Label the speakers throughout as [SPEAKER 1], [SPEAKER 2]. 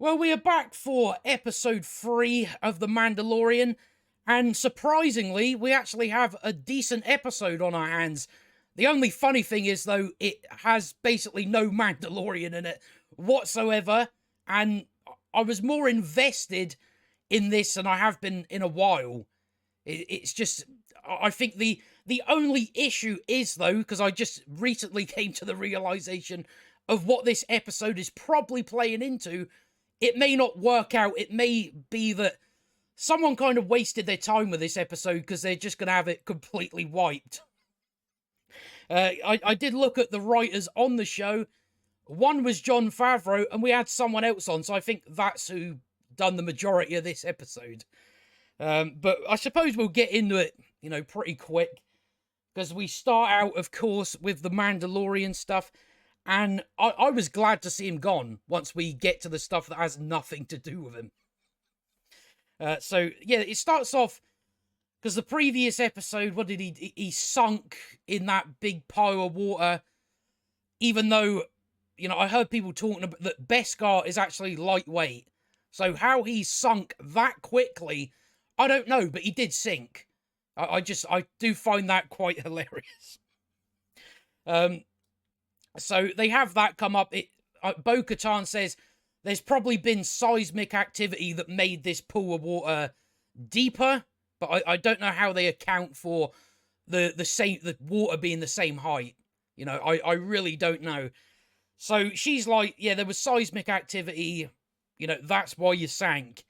[SPEAKER 1] Well, we are back for episode 3 of The Mandalorian, and surprisingly, we actually have a decent episode on our hands. The only funny thing is, though, it has basically no Mandalorian in it whatsoever, and I was more invested in this than I have been in a while. It's just, I think the only issue is, though, because I just recently came to the realization of what this episode is probably playing into. It may not work out. It may be that someone kind of wasted their time with this episode because they're just going to have it completely wiped. I did look at the writers on the show. One was Jon Favreau, and we had someone else on, so I think that's who done the majority of this episode. But I suppose we'll get into it, pretty quick, because we start out, of course, with the Mandalorian stuff. And I was glad to see him gone once we get to the stuff that has nothing to do with him. So, yeah, it starts off because the previous episode, what did he sunk in that big pile of water, even though, I heard people talking about that Beskar is actually lightweight. So how he sunk that quickly, I don't know, but he did sink. I do find that quite hilarious. So they have that come up. Bo-Katan says there's probably been seismic activity that made this pool of water deeper, but I don't know how they account for the water being the same height. I really don't know. So she's like, yeah, there was seismic activity. That's why you sank.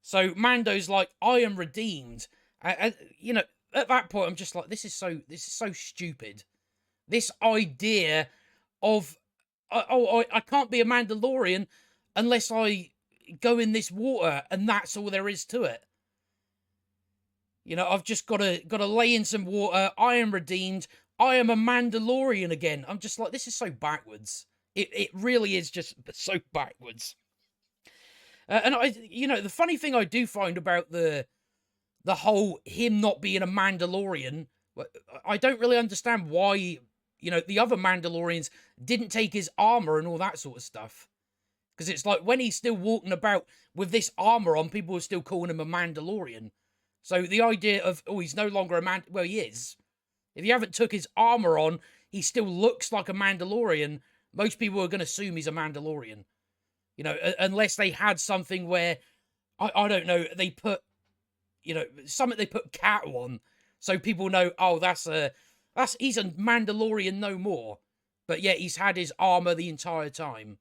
[SPEAKER 1] So Mando's like, I am redeemed. At that point, I'm just like, this is so stupid. This idea of, I can't be a Mandalorian unless I go in this water, and that's all there is to it. I've just got to lay in some water. I am redeemed. I am a Mandalorian again. I'm just like, this is so backwards. It really is just so backwards. And the funny thing I do find about the whole him not being a Mandalorian, I don't really understand why, the other Mandalorians didn't take his armor and all that sort of stuff. Because it's like, when he's still walking about with this armor on, people are still calling him a Mandalorian. So the idea of, he's no longer a well, he is. If you haven't took his armor on, he still looks like a Mandalorian. Most people are going to assume he's a Mandalorian. Unless they had something where, I don't know, they put, something they put cattle on. So people know, he's a Mandalorian no more. But yeah, he's had his armor the entire time.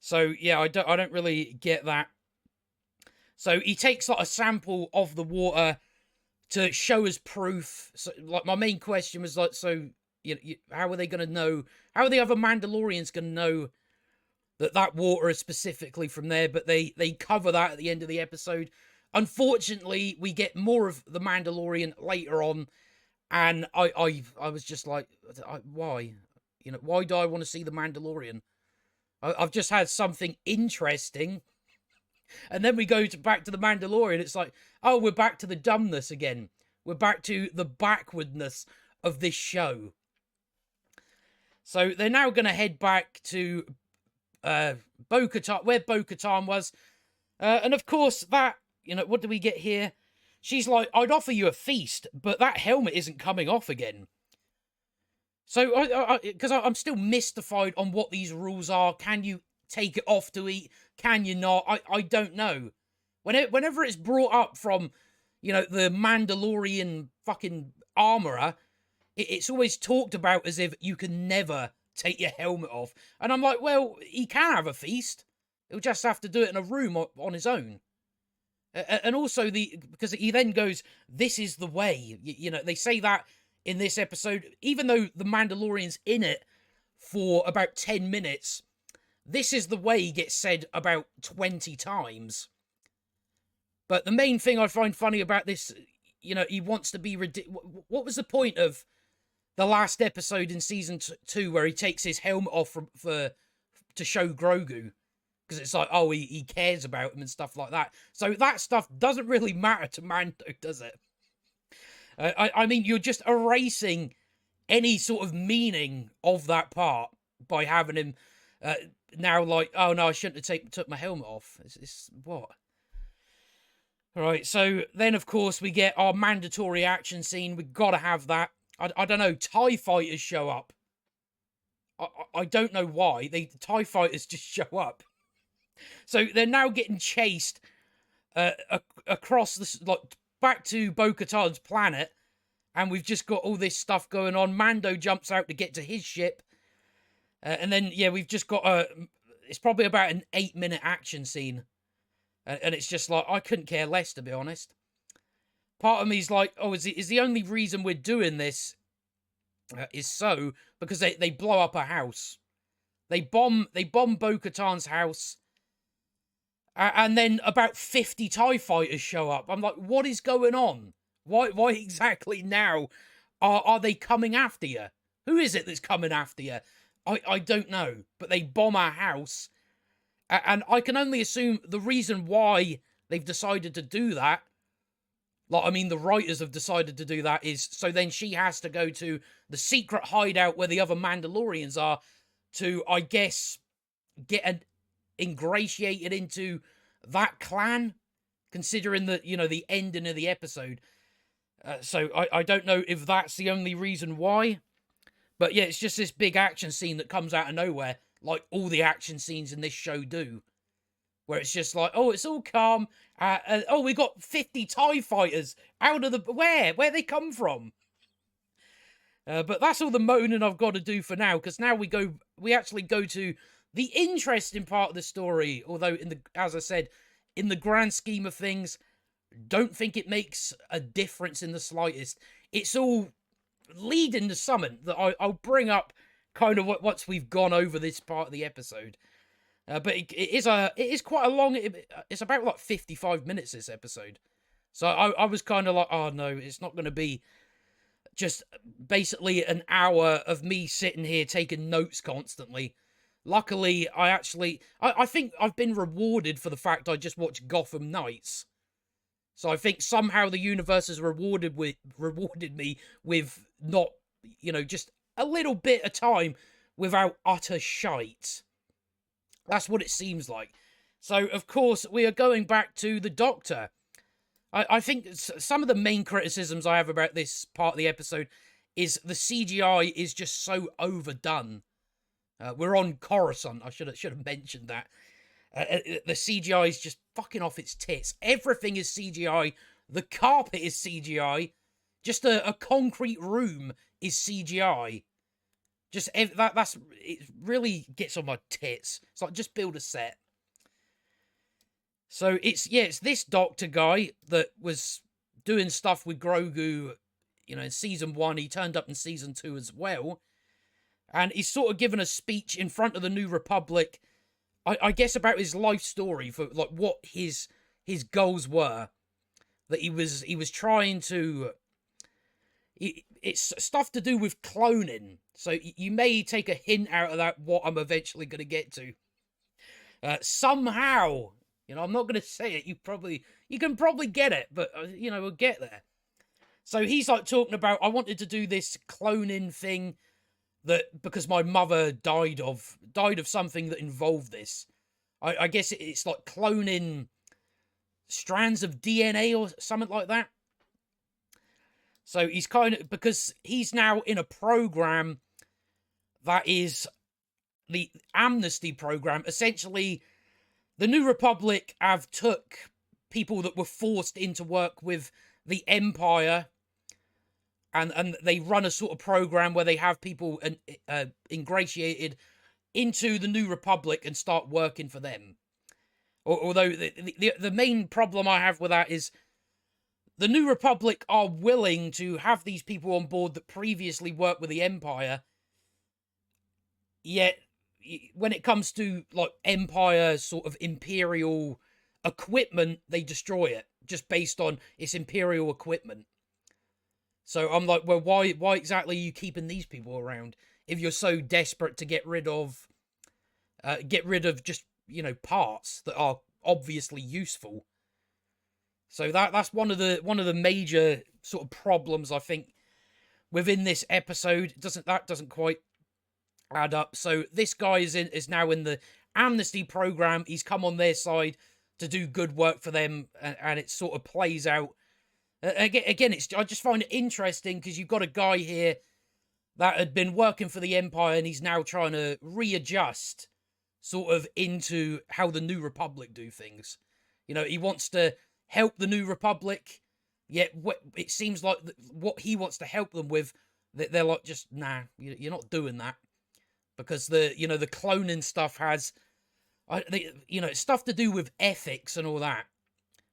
[SPEAKER 1] So yeah, I don't really get that. So he takes like a sample of the water to show as proof. So, like, my main question was like, so how are they going to know? How are the other Mandalorians going to know that water is specifically from there? But they cover that at the end of the episode. Unfortunately, we get more of the Mandalorian later on, and I was just like, why? Why do I want to see the Mandalorian? I've just had something interesting. And then we go back to the Mandalorian. It's like, oh, we're back to the dumbness again. We're back to the backwardness of this show. So they're now going to head back to Bo-Katan, where Bo-Katan was. And of course, that, what do we get here? She's like, I'd offer you a feast, but that helmet isn't coming off again. So, because I'm still mystified on what these rules are. Can you take it off to eat? Can you not? I don't know. Whenever it's brought up from, the Mandalorian fucking armorer, it's always talked about as if you can never take your helmet off. And I'm like, well, he can have a feast. He'll just have to do it in a room on his own. And also, because he then goes, this is the way. They say that in this episode, even though the Mandalorian's in it for about 10 minutes, this is the way gets said about 20 times. But the main thing I find funny about this, he wants to be what was the point of the last episode in season 2 where he takes his helmet off to show Grogu? Because it's like, he cares about him and stuff like that. So that stuff doesn't really matter to Mando, does it? I mean, you're just erasing any sort of meaning of that part by having him now like, oh no, I shouldn't have took my helmet off. It's what? All right, so then of course we get our mandatory action scene. We gotta have that. I don't know. TIE fighters show up. I don't know why the TIE fighters just show up. So they're now getting chased across the like back to Bo-Katan's planet, and we've just got all this stuff going on. Mando jumps out to get to his ship, and then yeah, we've just got it's probably about an 8-minute action scene, and it's just like I couldn't care less, to be honest. Part of me's like, oh, is the only reason we're doing this is because they blow up a house. They bomb Bo-Katan's house, and then about 50 TIE fighters show up. I'm like, what is going on? Why exactly now are they coming after you? Who is it that's coming after you? I don't know, but they bomb our house, and I can only assume the reason why they've decided to do that, like, I mean, the writers have decided to do that, is so then she has to go to the secret hideout where the other Mandalorians are to, I guess, get ingratiated into that clan, considering that, you know, the ending of the episode. So I don't know if that's the only reason why. But yeah, it's just this big action scene that comes out of nowhere, like all the action scenes in this show do. Where it's just like, oh, it's all calm. Oh, we got 50 TIE fighters out of the... Where they come from? But that's all the moaning I've got to do for now, because now we actually go to the interesting part of the story. Although, as I said, in the grand scheme of things, don't think it makes a difference in the slightest. It's all leading to something that I'll bring up kind of once we've gone over this part of the episode. But it is quite a long... It's about like 55 minutes, this episode. So I was kind of like, oh no, it's not going to be just basically an hour of me sitting here taking notes constantly. Luckily, I think I've been rewarded for the fact I just watched Gotham Knights. So I think somehow the universe has rewarded me with not, you know, just a little bit of time without utter shite. That's what it seems like. So, of course, we are going back to the Doctor. I think some of the main criticisms I have about this part of the episode is the CGI is just so overdone. We're on Coruscant. I should have mentioned that. The CGI is just fucking off its tits. Everything is CGI. The carpet is CGI. Just a concrete room is CGI. Just that's it. Really gets on my tits. It's like, just build a set. So it's this Doctor guy that was doing stuff with Grogu, you know, in season 1. He turned up in season 2 as well, and he's sort of given a speech in front of the New Republic, I guess, about his life story, for like what his goals were. That he was trying to... It's stuff to do with cloning. So you may take a hint out of that, what I'm eventually going to get to. Somehow, you know, I'm not going to say it. You can probably get it, but, you know, we'll get there. So he's like talking about, I wanted to do this cloning thing that, because my mother died of something that involved this. I guess it's like cloning strands of DNA or something like that. So he's kind of, because he's now in a program that is the amnesty program. Essentially, the New Republic have took people that were forced into work with the Empire, and they run a sort of program where they have people ingratiated into the New Republic and start working for them. Although the main problem I have with that is the New Republic are willing to have these people on board that previously worked with the Empire, yet when it comes to like Empire sort of Imperial equipment, they destroy it just based on its Imperial equipment. So I'm like, well, why exactly are you keeping these people around if you're so desperate to get rid of just, you know, parts that are obviously useful? So that's one of the major sort of problems I think within this episode. That doesn't quite add up. So this guy is now in the amnesty program. He's come on their side to do good work for them, and it sort of plays out. Again, I just find it interesting because you've got a guy here that had been working for the Empire, and he's now trying to readjust sort of into how the New Republic do things. You know, he wants to help the New Republic, yet it seems like what he wants to help them with, they're like, just, nah, you're not doing that. Because the cloning stuff has, it's stuff to do with ethics and all that.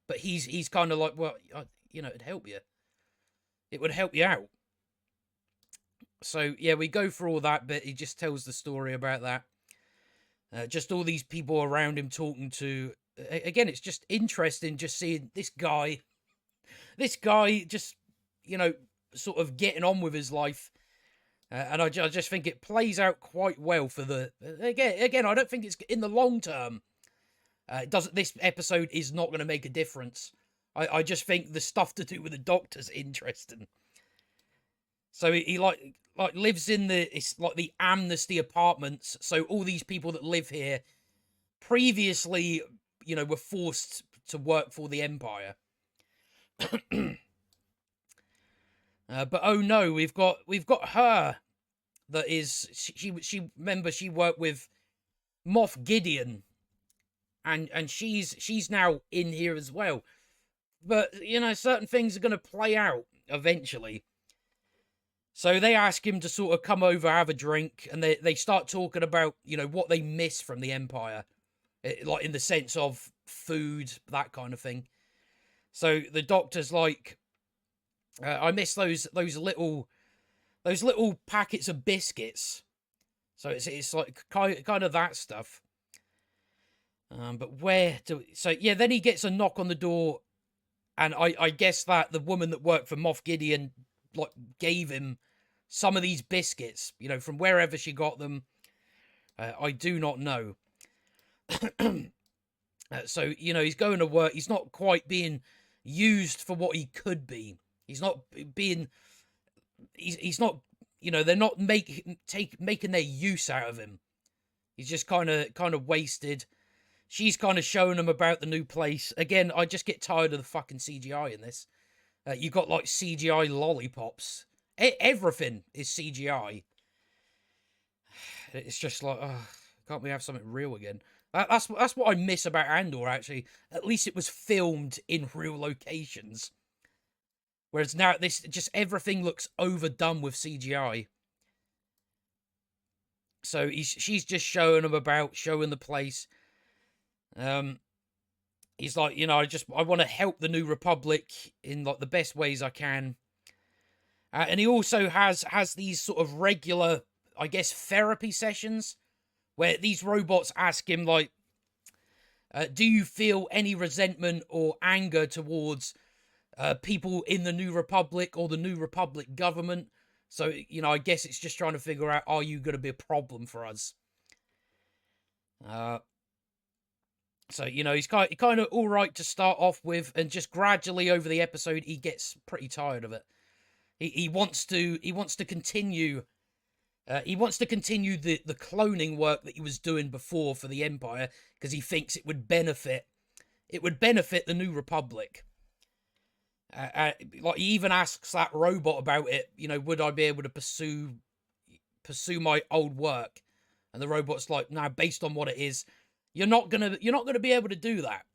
[SPEAKER 1] But he's kind of like, well, it'd help you. It would help you out. So, yeah, we go through all that bit. He just tells the story about that. Just all these people around him talking to... Again, it's just interesting just seeing this guy just, sort of getting on with his life. And I just think it plays out quite well for the... Again, I don't think it's in the long term. This episode is not going to make a difference. I just think the stuff to do with the Doctor's interesting. So he lives in it's like the amnesty apartments. So all these people that live here previously, were forced to work for the Empire. But oh no, we've got her. That is, she remember she worked with Moff Gideon, and she's now in here as well. But certain things are going to play out eventually. So they ask him to sort of come over, have a drink, and they start talking about, what they miss from the Empire. Like, in the sense of food, that kind of thing. So the Doctor's like, I miss those little packets of biscuits. So it's like kind of that stuff. But where do... So, yeah, then he gets a knock on the door, and I guess that the woman that worked for Moff Gideon, like, gave him some of these biscuits, from wherever she got them. I do not know. So, he's going to work. He's not quite being used for what he could be. He's not being... He's not... they're not making their use out of him. He's just kind of wasted. She's kind of showing him about the new place. Again, I just get tired of the fucking CGI in this. You got, like, CGI lollipops. Everything is CGI. It's just like, can't we have something real again? That's what I miss about Andor, actually. At least it was filmed in real locations. Whereas now, everything looks overdone with CGI. So she's just showing him about, showing the place. He's like, I want to help the New Republic in, like, the best ways I can. And he also has these sort of regular, I guess, therapy sessions where these robots ask him, like, do you feel any resentment or anger towards people in the New Republic or the New Republic government? So, I guess it's just trying to figure out, are you going to be a problem for us? So, he's kind of all right to start off with, and just gradually over the episode, he gets pretty tired of it. He wants to continue. He wants to continue the cloning work that he was doing before for the Empire, because he thinks it would benefit the New Republic. Like, he even asks that robot about it. Would I be able to pursue my old work? And the robot's like, no, based on what it is, you're not gonna be able to do that.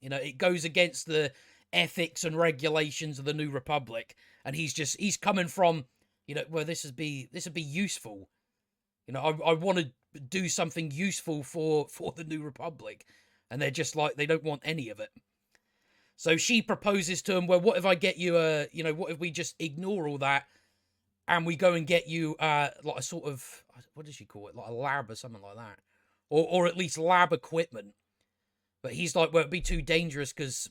[SPEAKER 1] It goes against the ethics and regulations of the New Republic. And he's coming from, well, this would be useful. I want to do something useful for the New Republic. And they're just like, they don't want any of it. So she proposes to him, well, what if I get you what if we just ignore all that and we go and get you like a sort of, what does she call it? Like a lab or something like that. Or at least lab equipment. But he's like, well, it'd be too dangerous because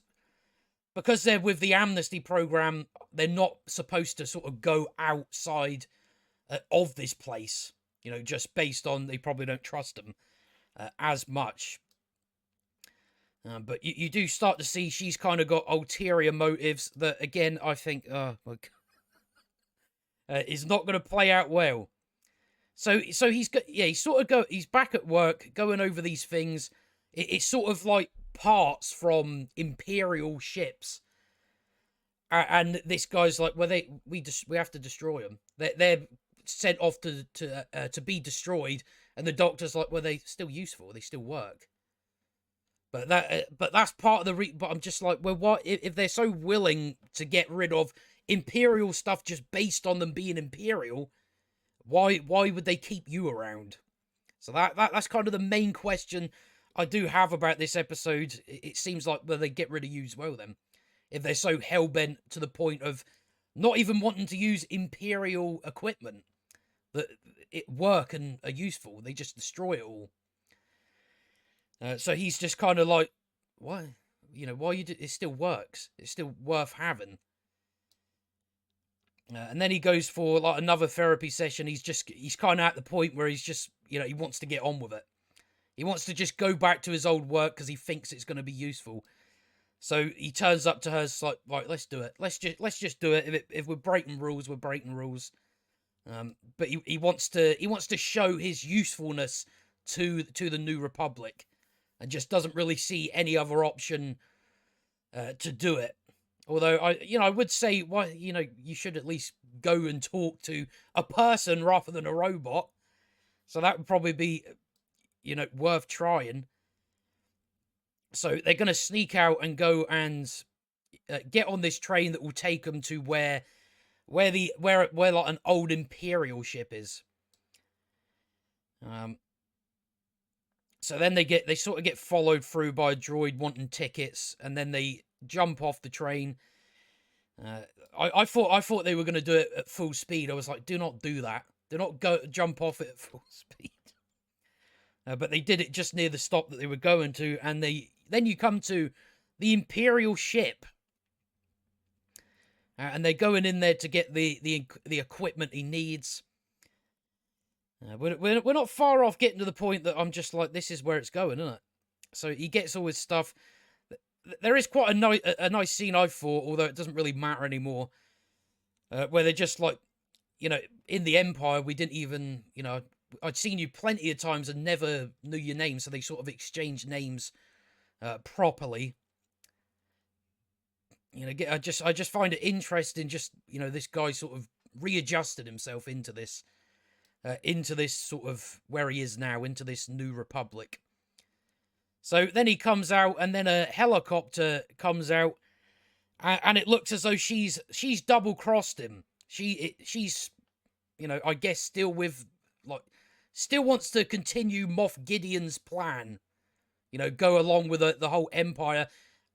[SPEAKER 1] they're with the amnesty program, they're not supposed to sort of go outside of this place, just based on they probably don't trust them as much. But you do start to see she's kind of got ulterior motives that, again, I think is not going to play out well. So he's sort of he's back at work going over these things. It's sort of like parts from Imperial ships, and this guy's like, well, we have to destroy them. They're sent off to be destroyed, and the doctor's like, well, they're still useful. They still work. But that's part of the but I'm just like, well, what if they're so willing to get rid of Imperial stuff just based on them being Imperial? Why would they keep you around? So that's kind of the main question I do have about this episode. It seems like, well, they get rid of you as well then, if they're so hell-bent to the point of not even wanting to use Imperial equipment that it work and are useful. They just destroy it all. So he's just kind of like, why? Why it still works. It's still worth having. And then he goes for like another therapy session. He's kind of at the point where he's just, he wants to get on with it. He wants to just go back to his old work because he thinks it's going to be useful. So he turns up to her, it's like, right, let's do it. Let's just do it. If we're breaking rules, we're breaking rules. But he wants to show his usefulness to the New Republic, and just doesn't really see any other option to do it. Although I would say, why, you should at least go and talk to a person rather than a robot. So that would probably be, worth trying. So they're going to sneak out and go and get on this train that will take them to where like an old Imperial ship is. So then they sort of get followed through by a droid wanting tickets, and then they jump off the train. I thought they were going to do it at full speed. I was like, do not do that. Do not jump off it at full speed. But they did it just near the stop that they were going to, and then you come to the Imperial ship, and they're going in there to get the equipment he needs. We're not far off getting to the point that I'm just like, this is where it's going, isn't it? So he gets all his stuff. There is quite a nice scene, I thought, although it doesn't really matter anymore, where they're just like, in the Empire, we didn't even, I'd seen you plenty of times and never knew your name, so they sort of exchanged names properly. I just find it interesting, just, this guy sort of readjusted himself into this sort of where he is now, into this New Republic. So then he comes out, and then a helicopter comes out, and it looks as though she's double-crossed him. She's, I guess still wants to continue Moff Gideon's plan, go along with the whole Empire.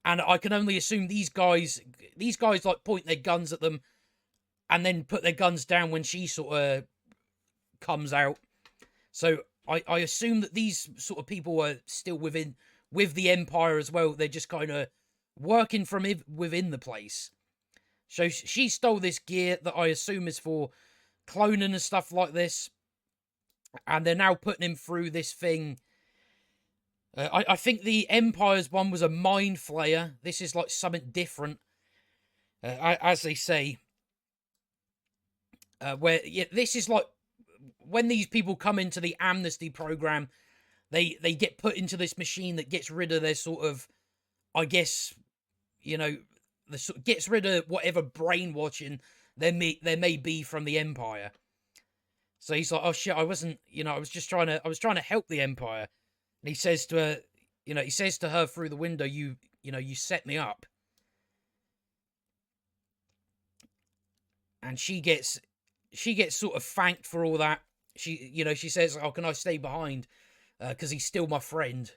[SPEAKER 1] And I can only assume these guys like point their guns at them and then put their guns down when she sort of comes out. So I assume that these sort of people are still with the Empire as well. They're just kind of working from within the place. So she stole this gear that I assume is for cloning and stuff like this. And they're now putting him through this thing. I think the Empire's one was a mind flayer. This is like something different. As they say. This is like when these people come into the amnesty program, they get put into this machine that gets rid of their sort of, I guess, gets rid of whatever brainwashing there may be from the Empire. So he's like, oh shit, I wasn't, I was trying to help the Empire. And he says to her, he says to her through the window, you set me up. And she gets sort of thanked for all that. She says, oh, can I stay behind? Because he's still my friend.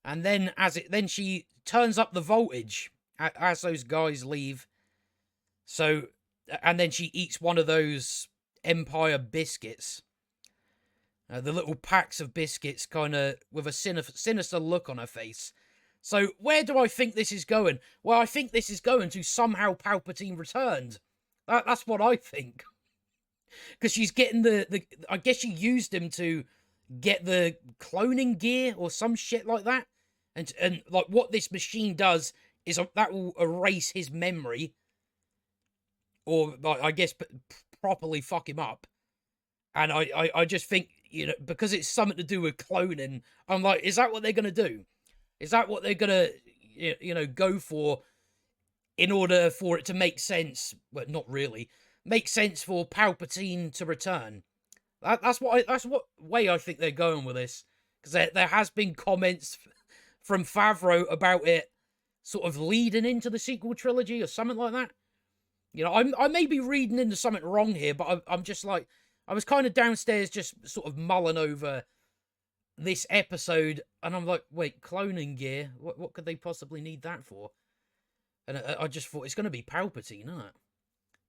[SPEAKER 1] And then then she turns up the voltage as those guys leave. So, and then she eats one of those Empire biscuits. The little packs of biscuits, kind of with a sinister look on her face. So where do I think this is going? Well, I think this is going to somehow Palpatine returned. That's what I think. Because she's getting I guess she used him to get the cloning gear or some shit like that. And like what this machine does is that will erase his memory. Or, like, I guess, properly fuck him up. And I just think, you know, because it's something to do with cloning, I'm like, is that what they're going to do? Is that what they're going to, you know, go for in order for it to make sense? Well, not really. Make sense for Palpatine to return. That's what way I think they're going with this. Because there has been comments from Favreau about it sort of leading into the sequel trilogy or something like that. You know, I may be reading into something wrong here, but I'm just like, I was kind of downstairs just sort of mulling over this episode, and I'm like, wait, cloning gear? What could they possibly need that for? And I just thought it's going to be Palpatine, isn't it?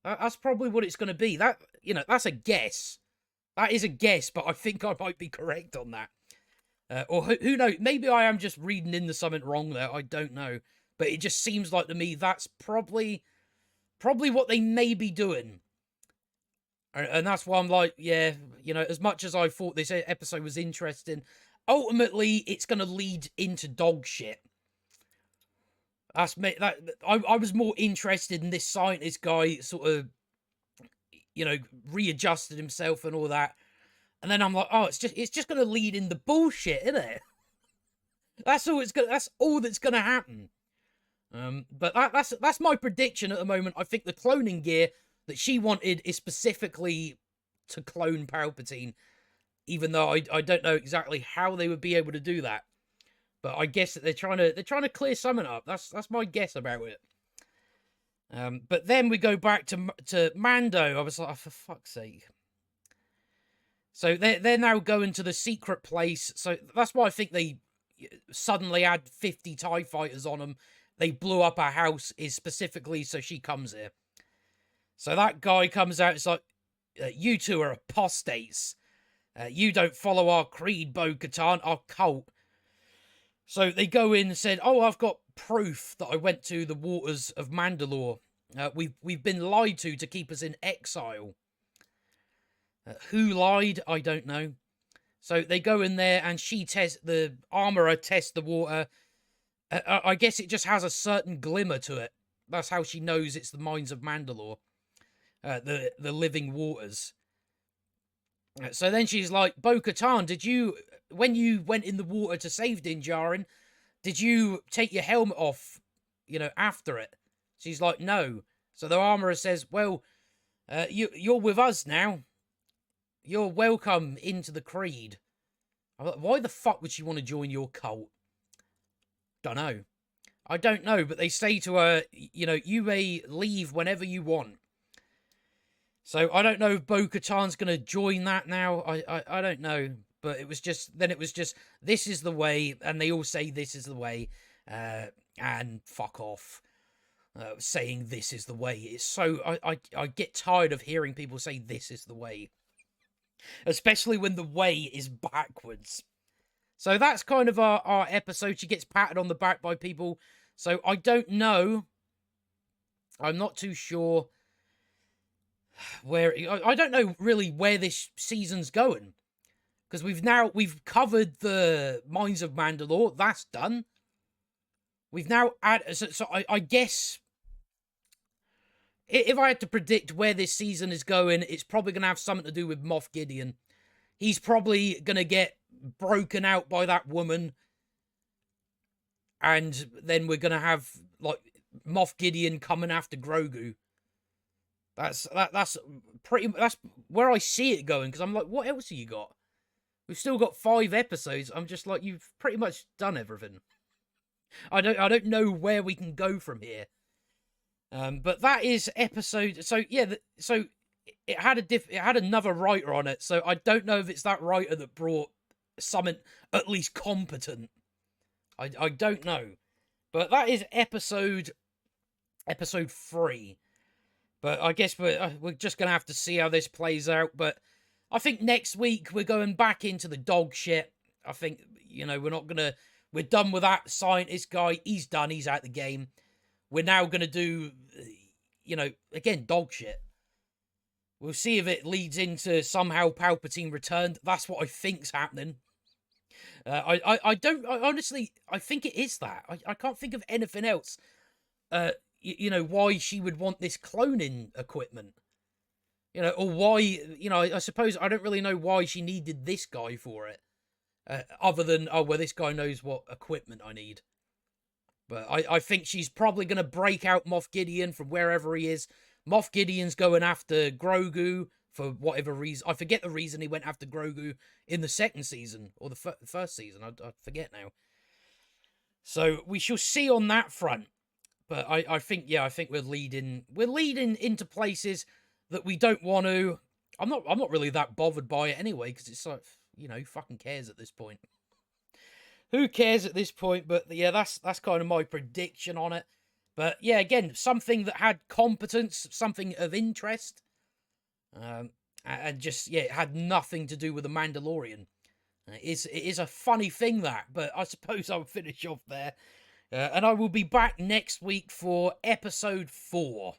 [SPEAKER 1] That's probably what it's going to be. That, you know, that's a guess. That is a guess, but I think I might be correct on that. Or who knows? Maybe I am just reading into something wrong there. I don't know. But it just seems like to me that's probably what they may be doing. And that's why I'm like, yeah, you know, as much as I thought this episode was interesting, ultimately it's going to lead into dog shit. That's me. I was more interested in this scientist guy sort of, you know, readjusted himself and all that. And then I'm like, oh, it's just going to lead into bullshit, isn't it? That's all that's going to happen. But that's my prediction at the moment. I think the cloning gear that she wanted is specifically to clone Palpatine, even though I don't know exactly how they would be able to do that. But I guess that they're trying to clear something up. That's my guess about it. But then we go back to Mando. I was like, oh, for fuck's sake. So they're now going to the secret place. So that's why I think they suddenly had 50 TIE fighters on them. They blew up her house is specifically so she comes here. So that guy comes out. It's like, you two are apostates. You don't follow our creed, Bo-Katan, our cult. So they go in and said, oh, I've got proof that I went to the waters of Mandalore. We've been lied to keep us in exile. Who lied? I don't know. So they go in there and the armorer tests the water. I guess it just has a certain glimmer to it. That's how she knows it's the mines of Mandalore. The living waters. So then she's like, Bo-Katan, when you went in the water to save Din Djarin, did you take your helmet off, you know, after it? She's like, no. So the armorer says, well, you're with us now. You're welcome into the creed. I'm like, why the fuck would she want to join your cult? Dunno. I don't know, but they say to her, you know, you may leave whenever you want. So I don't know if Bo-Katan's going to join that now. I don't know. But it was just, this is the way, and they all say this is the way, and fuck off. Saying this is the way. It's so, I get tired of hearing people say this is the way. Especially when the way is backwards. So that's kind of our episode. She gets patted on the back by people. So I don't know. I'm not too sure where... I don't know really where this season's going. Because we've covered the Mines of Mandalore. That's done. We've now added... So I guess... If I had to predict where this season is going, it's probably going to have something to do with Moff Gideon. He's probably going to get broken out by that woman. And then we're going to have, like, Moff Gideon coming after Grogu. That's where I see it going. Because I'm like, what else have you got? We've still got 5 episodes. I'm just like, you've pretty much done everything. I don't know where we can go from here. But that is episode. So yeah, so it had another writer on it. So I don't know if it's that writer that brought something at least competent. I don't know, but that is episode 3. But I guess we're just gonna have to see how this plays out. But I think next week we're going back into the dog shit. I think, you know, we're done with that scientist guy. He's done. He's out the game. We're now going to do, you know, again, dog shit. We'll see if it leads into somehow Palpatine returned. That's what I think's happening. I honestly, I think it is that. I can't think of anything else. You know, why she would want this cloning equipment. or why, I suppose I don't really know why she needed this guy for it. Other than, oh, well, this guy knows what equipment I need. But I think she's probably going to break out Moff Gideon from wherever he is. Moff Gideon's going after Grogu for whatever reason. I forget the reason he went after Grogu in the second season, or the first season. I forget now. So we shall see on that front. But I think we're leading into places that we don't want to. I'm not really that bothered by it anyway, because it's like, who fucking cares at this point? Who cares at this point? But yeah, that's kind of my prediction on it. But yeah, again, something that had competence, something of interest, and just, yeah, it had nothing to do with the Mandalorian. It is a funny thing, that, but I suppose I'll finish off there. And I will be back next week for episode 4.